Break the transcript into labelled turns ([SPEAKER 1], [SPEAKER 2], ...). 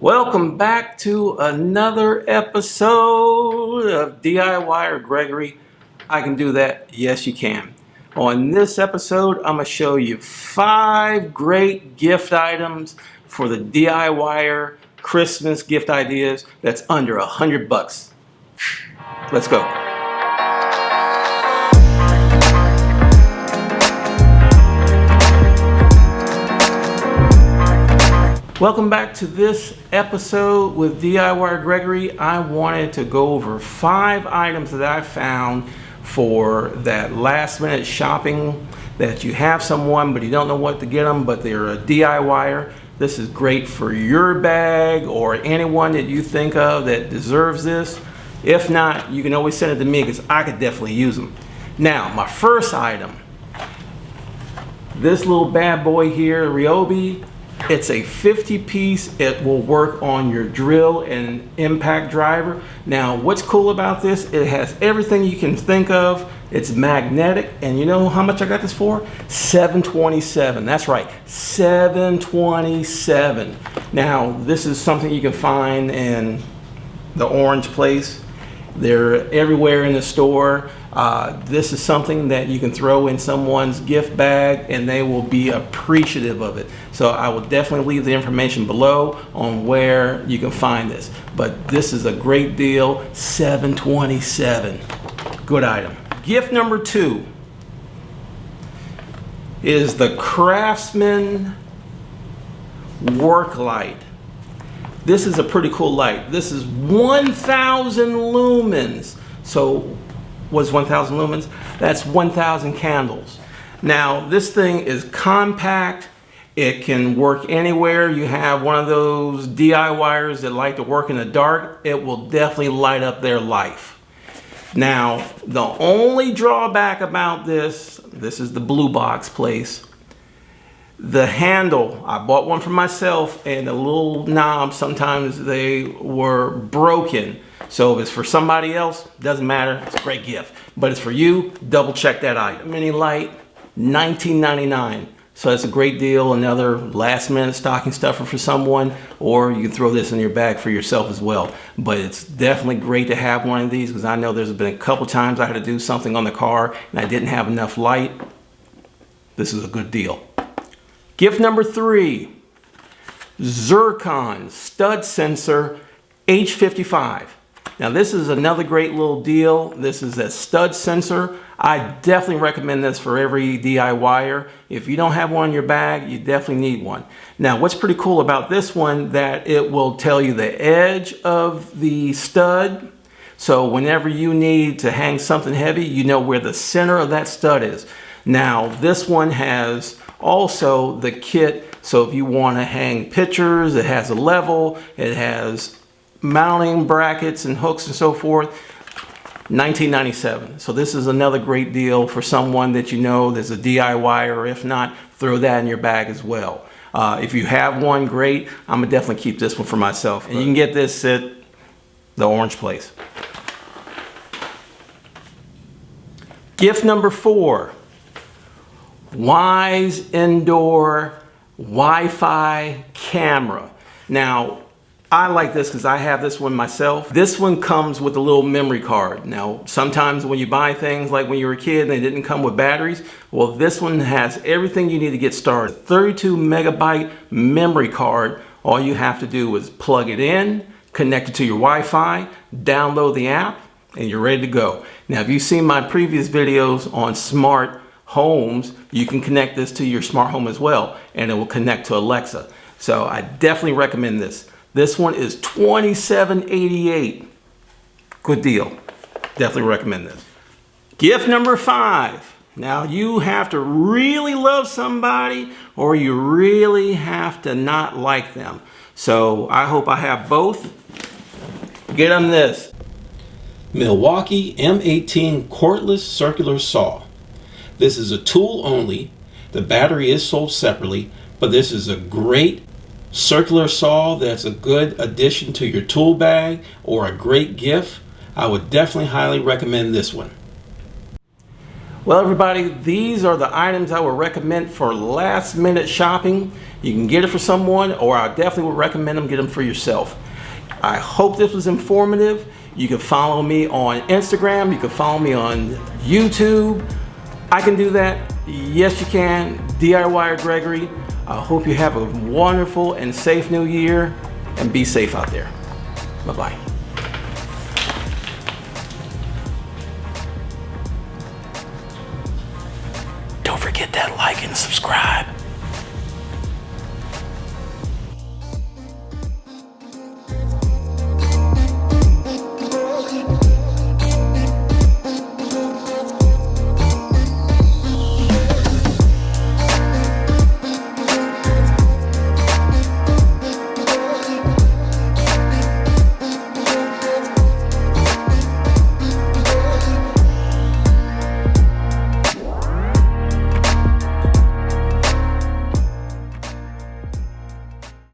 [SPEAKER 1] Welcome back to another episode of DIY Gregory. I can do that. Yes, you can. On this episode, I'm going to show you 5 great gift items for the DIYer Christmas gift ideas that's under $100. Let's go. Welcome back to this episode with DIY Gregory. I wanted to go over 5 items that I found for that last minute shopping that you have someone but you don't know what to get them, but they're a DIYer. This is great for your bag or anyone that you think of that deserves this. If not, you can always send it to me because I could definitely use them. Now, my first item, this little bad boy here, Ryobi. It's a 50-piece. It will work on your drill and impact driver. Now, what's cool about this, it has everything you can think of. It's magnetic, and you know how much I got this for? $727. That's right, $727. Now, this is something you can find in the orange place. They're everywhere in the store. This is something that you can throw in someone's gift bag and they will be appreciative of it. So I will definitely leave the information below on where you can find this. But this is a great deal, $727. Good item. Gift number 2 is the Craftsman work light. This is a pretty cool light. This is 1,000 lumens. So what's 1,000 lumens? That's 1,000 candles. Now this thing is compact. It can work anywhere. You have one of those DIYers that like to work in the dark, it will definitely light up their life. Now the only drawback about this is the blue box place. The handle, I bought one for myself, and the little knobs, sometimes they were broken. So if it's for somebody else, doesn't matter, it's a great gift. But it's for you, double check that item. Mini light, $19.99. So that's a great deal, another last minute stocking stuffer for someone, or you can throw this in your bag for yourself as well. But it's definitely great to have one of these because I know there's been a couple times I had to do something on the car and I didn't have enough light. This is a good deal. Gift number 3, Zircon stud sensor H55. Now this is another great little deal. This is a stud sensor. I definitely recommend this for every DIYer. If you don't have one in your bag, you definitely need one. Now what's pretty cool about this one, that it will tell you the edge of the stud. So whenever you need to hang something heavy, you know where the center of that stud is. Now this one has also the kit, so if you want to hang pictures, it has a level, it has mounting brackets and hooks and so forth. $19.97. So this is another great deal for someone that you know that's a DIY, or if not, throw that in your bag as well. If you have one, great. I'm gonna definitely keep this one for myself. And you can get this at the orange place. Gift number 4. Wise Indoor Wi-Fi Camera. Now, I like this because I have this one myself. This one comes with a little memory card. Now, sometimes when you buy things like when you were a kid and they didn't come with batteries, well, this one has everything you need to get started. 32 megabyte memory card. All you have to do is plug it in, connect it to your Wi-Fi, download the app, and you're ready to go. Now, if you've seen my previous videos on smart homes, you can connect this to your smart home as well, and it will connect to Alexa. So I definitely recommend this. This one is $27.88. Good deal. Definitely recommend this. Gift number 5. Now you have to really love somebody, or you really have to not like them. So I hope I have both. Get them this. Milwaukee M18 cordless circular saw. This is a tool only. The battery is sold separately, but this is a great circular saw that's a good addition to your tool bag or a great gift. I would definitely highly recommend this one. Well, everybody, these are the items I would recommend for last minute shopping. You can get it for someone, or I definitely would recommend them get them for yourself. I hope this was informative. You can follow me on Instagram. You can follow me on YouTube. I can do that. Yes, you can. DIY Gregory. I hope you have a wonderful and safe new year, and be safe out there. Bye-bye. Don't forget that like and subscribe.